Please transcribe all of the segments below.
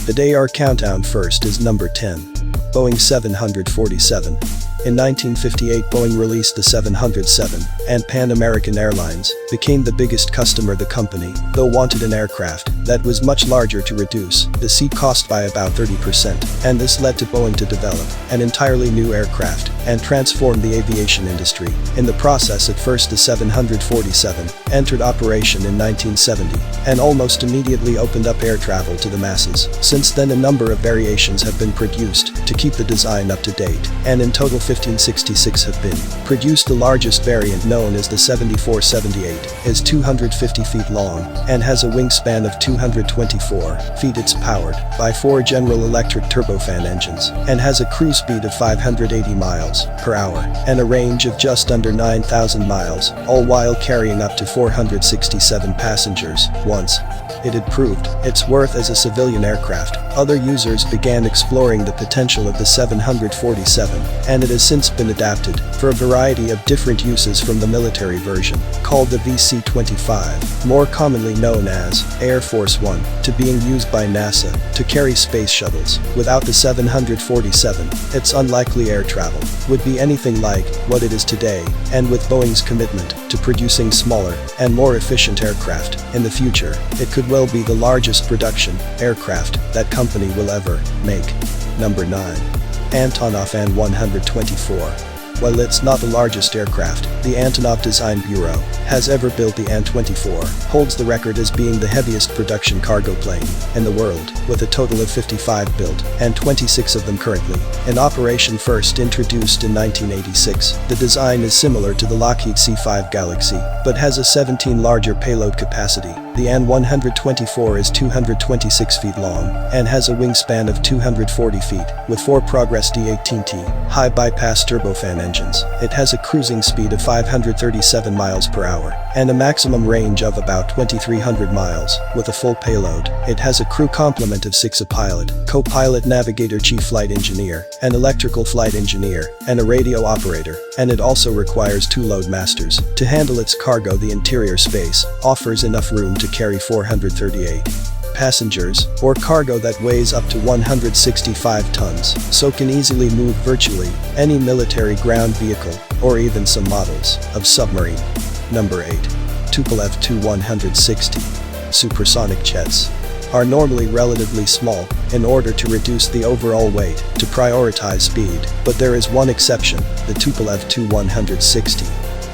The day our countdown first is number 10. Boeing 747. In 1958, Boeing released the 707, and Pan American Airlines became the biggest customer. The company, though, wanted an aircraft that was much larger to reduce the seat cost by about 30%, and this led to Boeing to develop an entirely new aircraft and transform the aviation industry. In the process, at first the 747 entered operation in 1970 and almost immediately opened up air travel to the masses. Since then, a number of variations have been produced to keep the design up to date, and in total 1566 have been produced. The largest variant, known as the 7478, is 250 feet long and has a wingspan of 224 feet. It's powered by 4 General Electric turbofan engines and has a cruise speed of 580 miles per hour and a range of just under 9,000 miles, all while carrying up to 467 passengers. Once it had proved its worth as a civilian aircraft, other users began exploring the potential of the 747, and it has since been adapted for a variety of different uses, from the military version, called the VC-25, more commonly known as Air Force One, to being used by NASA to carry space shuttles. Without the 747, its unlikely air travel would be anything like what it is today, and with Boeing's commitment to producing smaller and more efficient aircraft in the future, it could well be the largest production aircraft that company will ever make. Number 9. Antonov An-124. While it's not the largest aircraft the Antonov Design Bureau has ever built, the An-24 holds the record as being the heaviest production cargo plane in the world, with a total of 55 built and 26 of them currently in operation. First introduced in 1986, the design is similar to the Lockheed C-5 Galaxy, but has a 17 larger payload capacity. The An-124 is 226 feet long and has a wingspan of 240 feet, with 4 Progress D-18T high bypass turbofan engines. It has a cruising speed of 537 miles per hour and a maximum range of about 2,300 miles. With a full payload, it has a crew complement of 6: a pilot, co-pilot, navigator, chief flight engineer, an electrical flight engineer, and a radio operator, and it also requires 2 loadmasters to handle its cargo. The interior space offers enough room to carry 438 passengers, or cargo that weighs up to 165 tons, so can easily move virtually any military ground vehicle, or even some models of submarine. Number 8. Tupolev Tu-160. Supersonic jets are normally relatively small in order to reduce the overall weight to prioritize speed, but there is one exception: the Tupolev Tu-160.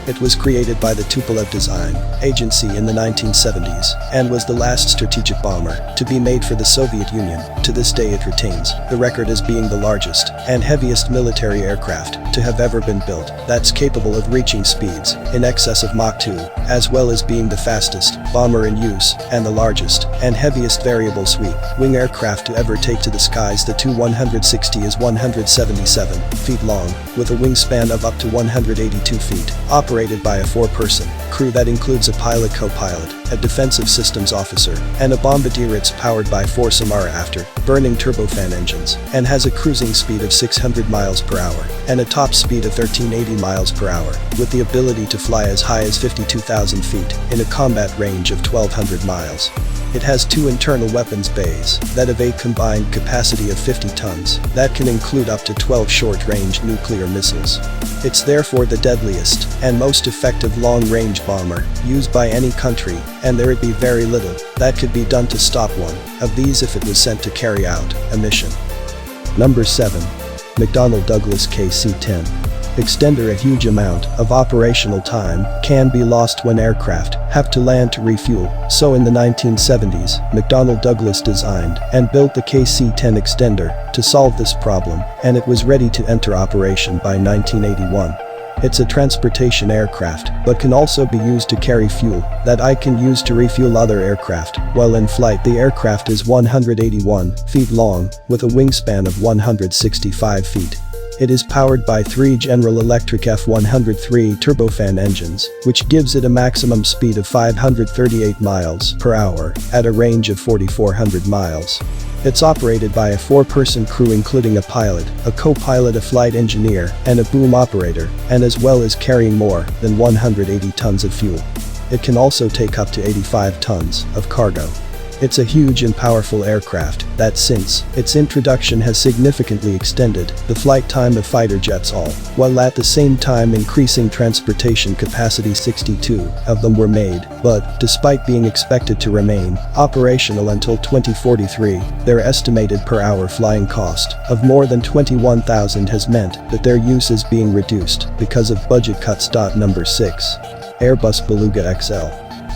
It was created by the Tupolev Design Agency in the 1970s and was the last strategic bomber to be made for the Soviet Union. To this day, it retains the record as being the largest and heaviest military aircraft to have ever been built that's capable of reaching speeds in excess of Mach 2, as well as being the fastest bomber in use and the largest and heaviest variable sweep wing aircraft to ever take to the skies. The Tu-160 is 177 feet long, with a wingspan of up to 182 feet, operated by a 4-person crew that includes a pilot, co-pilot, a defensive systems officer, and a bombardier. It's powered by 4 Samara after-burning turbofan engines and has a cruising speed of 600 miles per hour and a top speed of 1,380 miles per hour, with the ability to fly as high as 52,000 feet in a combat range of 1,200 miles. It has 2 internal weapons bays that have a combined capacity of 50 tons that can include up to 12 short-range nuclear missiles. It's therefore the deadliest and most effective long-range bomber used by any country, and there would be very little that could be done to stop one of these if it was sent to carry out a mission. Number 7. McDonnell Douglas KC-10. Extender. A huge amount of operational time can be lost when aircraft have to land to refuel, so in the 1970s, McDonnell Douglas designed and built the KC-10 extender to solve this problem, and it was ready to enter operation by 1981. It's a transportation aircraft, but can also be used to carry fuel that I can use to refuel other aircraft while in flight. The aircraft is 181 feet long, with a wingspan of 165 feet. It is powered by 3 General Electric F103 turbofan engines, which gives it a maximum speed of 538 miles per hour at a range of 4,400 miles. It's operated by a 4-person crew including a pilot, a co-pilot, a flight engineer, and a boom operator, and as well as carrying more than 180 tons of fuel. It can also take up to 85 tons of cargo. It's a huge and powerful aircraft that since its introduction has significantly extended the flight time of fighter jets all, while at the same time increasing transportation capacity. 62 of them were made, but despite being expected to remain operational until 2043, their estimated per hour flying cost of more than $21,000 has meant that their use is being reduced because of budget cuts. Number 6. Airbus Beluga XL.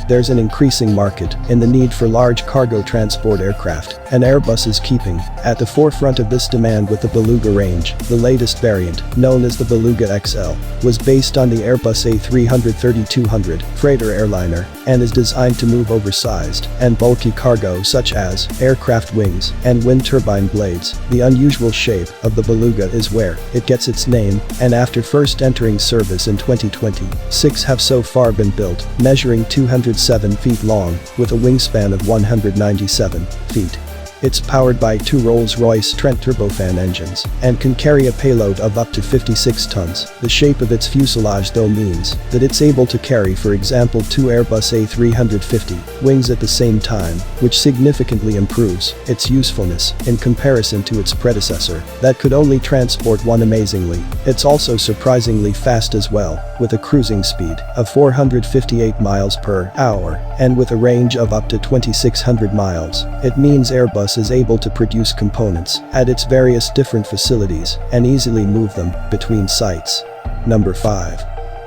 There's an increasing market in the need for large cargo transport aircraft, and Airbus is keeping at the forefront of this demand with the Beluga range. The latest variant, known as the Beluga XL, was based on the Airbus A330-200 freighter airliner and is designed to move oversized and bulky cargo such as aircraft wings and wind turbine blades. The unusual shape of the Beluga is where it gets its name, and after first entering service in 2020, 6 have so far been built, measuring 207 feet long with a wingspan of 197 feet. It's powered by two Rolls-Royce Trent turbofan engines and can carry a payload of up to 56 tons. The shape of its fuselage though means that it's able to carry, for example, two Airbus A350 wings at the same time, which significantly improves its usefulness in comparison to its predecessor that could only transport one. Amazingly, it's also surprisingly fast as well, with a cruising speed of 458 miles per hour and with a range of up to 2,600 miles. It means Airbus is able to produce components at its various different facilities and easily move them between sites. Number 5.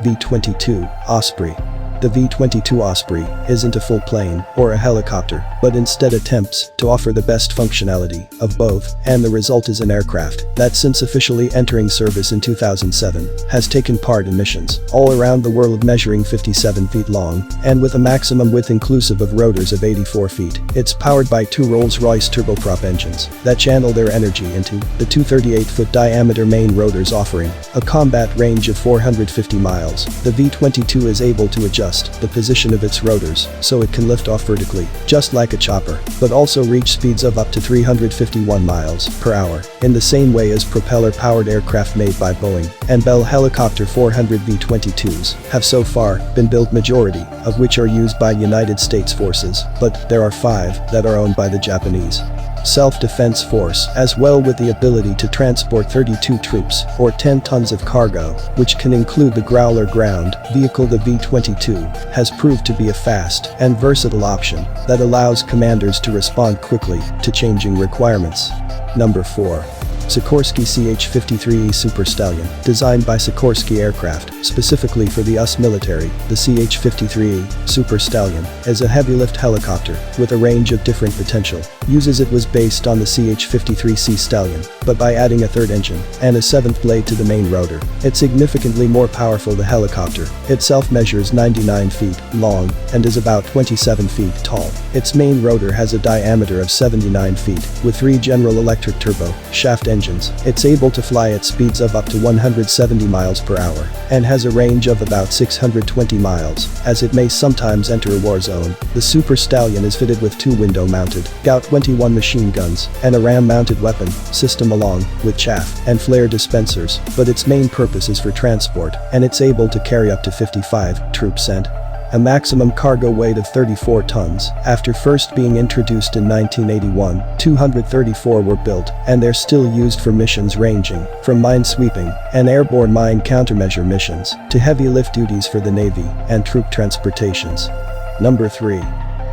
V-22 Osprey. The V-22 Osprey isn't a full plane or a helicopter, but instead attempts to offer the best functionality of both, and the result is an aircraft that, since officially entering service in 2007, has taken part in missions all around the world, measuring 57 feet long and with a maximum width inclusive of rotors of 84 feet. It's powered by two Rolls-Royce turboprop engines that channel their energy into the 238-foot diameter main rotors, offering a combat range of 450 miles. The V-22 is able to adjust the position of its rotors so it can lift off vertically, just like a chopper, but also reach speeds of up to 351 miles per hour, in the same way as propeller-powered aircraft made by Boeing and Bell Helicopter. 400 V-22s have so far been built, majority of which are used by United States forces, but there are 5 that are owned by the Japanese Self-Defense Force, as well, with the ability to transport 32 troops or 10 tons of cargo, which can include the Growler ground vehicle. The V-22 has proved to be a fast and versatile option that allows commanders to respond quickly to changing requirements. Number 4. Sikorsky CH-53E Super Stallion. Designed by Sikorsky Aircraft specifically for the U.S. military, the CH-53E Super Stallion is a heavy-lift helicopter with a range of different potential. Uses it was based on the CH-53C Stallion, but by adding a third engine and a seventh blade to the main rotor, it's significantly more powerful. The helicopter itself measures 99 feet long and is about 27 feet tall. Its main rotor has a diameter of 79 feet with 3 General Electric turbo shaft engines. It's able to fly at speeds of up to 170 miles per hour and has a range of about 620 miles, as it may sometimes enter a war zone. The Super Stallion is fitted with 2 window-mounted GAU-21 machine guns and a ram-mounted weapon system along with chaff and flare dispensers, but its main purpose is for transport, and it's able to carry up to 55 troops and a maximum cargo weight of 34 tons. After first being introduced in 1981, 234 were built, and they're still used for missions ranging from mine-sweeping and airborne mine countermeasure missions to heavy lift duties for the Navy and troop transportations. Number 3.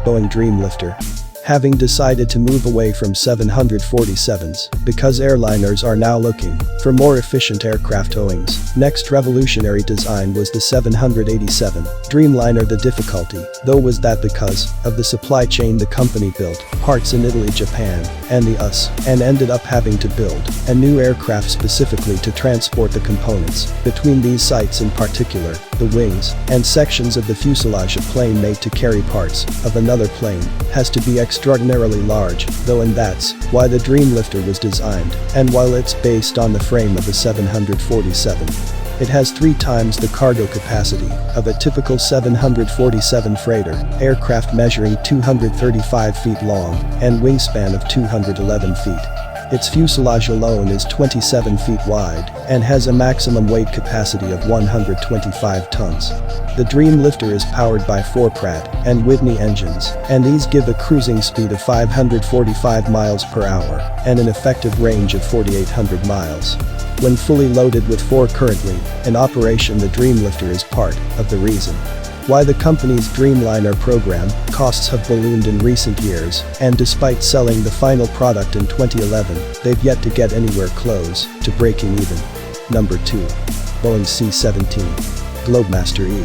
Boeing Dreamlifter. Having decided to move away from 747s because airliners are now looking for more efficient aircraft, Boeing's next revolutionary design was the 787 Dreamliner. The difficulty, though, was that because of the supply chain, the company built parts in Italy, Japan, and the U.S. and ended up having to build a new aircraft specifically to transport the components between these sites, in particular the wings and sections of the fuselage. A plane made to carry parts of another plane has to be extraordinarily large, though, and that's why the Dreamlifter was designed. And while it's based on the frame of the 747, it has 3 times the cargo capacity of a typical 747 freighter aircraft, measuring 235 feet long and wingspan of 211 feet. Its fuselage alone is 27 feet wide and has a maximum weight capacity of 125 tons. The Dream Lifter is powered by 4 Pratt and Whitney engines, and these give a cruising speed of 545 miles per hour and an effective range of 4,800 miles. When fully loaded with 4 currently in operation, the Dream Lifter is part of the reason why the company's Dreamliner program costs have ballooned in recent years, and despite selling the final product in 2011, they've yet to get anywhere close to breaking even. Number 2. Boeing C-17 Globemaster E.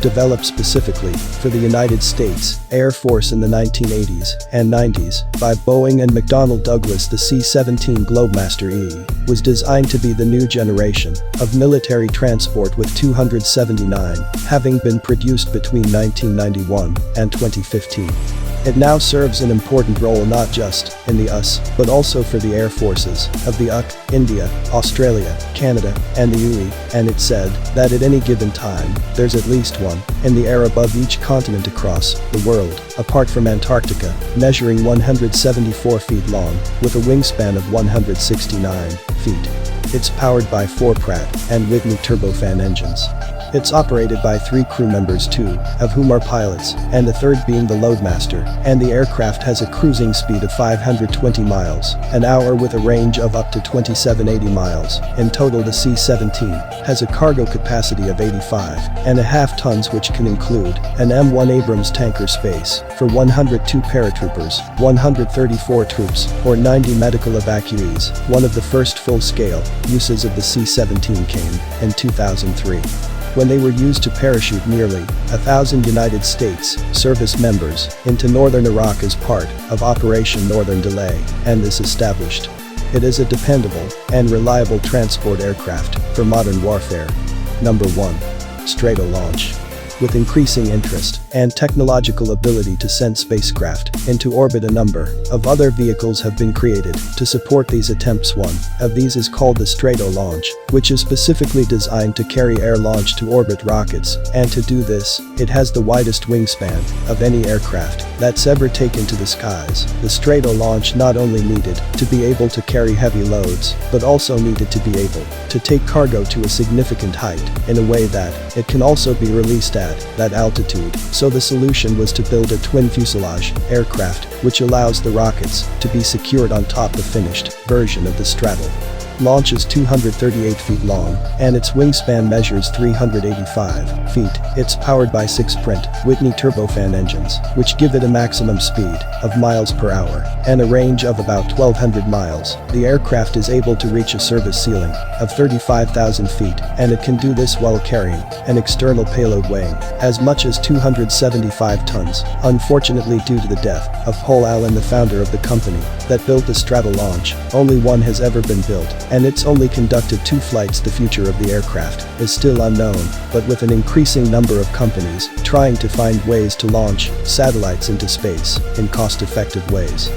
Developed specifically for the United States Air Force in the 1980s and 90s by Boeing and McDonnell Douglas, the C-17 Globemaster E was designed to be the new generation of military transport, with 279 having been produced between 1991 and 2015. It now serves an important role not just in the U.S., but also for the air forces of the UK, India, Australia, Canada, and the UE, and it's said that at any given time, there's at least one in the air above each continent across the world, apart from Antarctica, measuring 174 feet long, with a wingspan of 169 feet. It's powered by 4 Pratt and Whitney turbofan engines. It's operated by 3 crew members, 2 of whom are pilots, and the third being the loadmaster, and the aircraft has a cruising speed of 520 miles an hour with a range of up to 2780 miles. In total, the C-17 has a cargo capacity of 85.5 tons, which can include an M1 Abrams tanker space for 102 paratroopers, 134 troops, or 90 medical evacuees. One of the first full-scale uses of the C-17 came in 2003. When they were used to parachute nearly 1,000 United States service members into northern Iraq as part of Operation Northern Delay, and this established it as a dependable and reliable transport aircraft for modern warfare. Number 1. Strato launch. With increasing interest and technological ability to send spacecraft into orbit, a number of other vehicles have been created to support these attempts. One of these is called the Strato launch, which is specifically designed to carry air-launched to orbit rockets, and to do this, it has the widest wingspan of any aircraft that's ever taken to the skies. The Strato launch not only needed to be able to carry heavy loads, but also needed to be able to take cargo to a significant height in a way that it can also be released at that altitude. So the solution was to build a twin fuselage aircraft, which allows the rockets to be secured on top. The finished version of the Strato launch is 238 feet long, and its wingspan measures 385 feet. It's powered by 6 Whitney turbofan engines, which give it a maximum speed of miles per hour and a range of about 1,200 miles. The aircraft is able to reach a service ceiling of 35,000 feet, and it can do this while carrying an external payload weighing as much as 275 tons. Unfortunately, due to the death of Paul Allen, the founder of the company that built the Strato launch, only one has ever been built, and it's only conducted 2 flights. The future of the aircraft is still unknown, but with an increasing number of companies trying to find ways to launch satellites into space in cost-effective ways.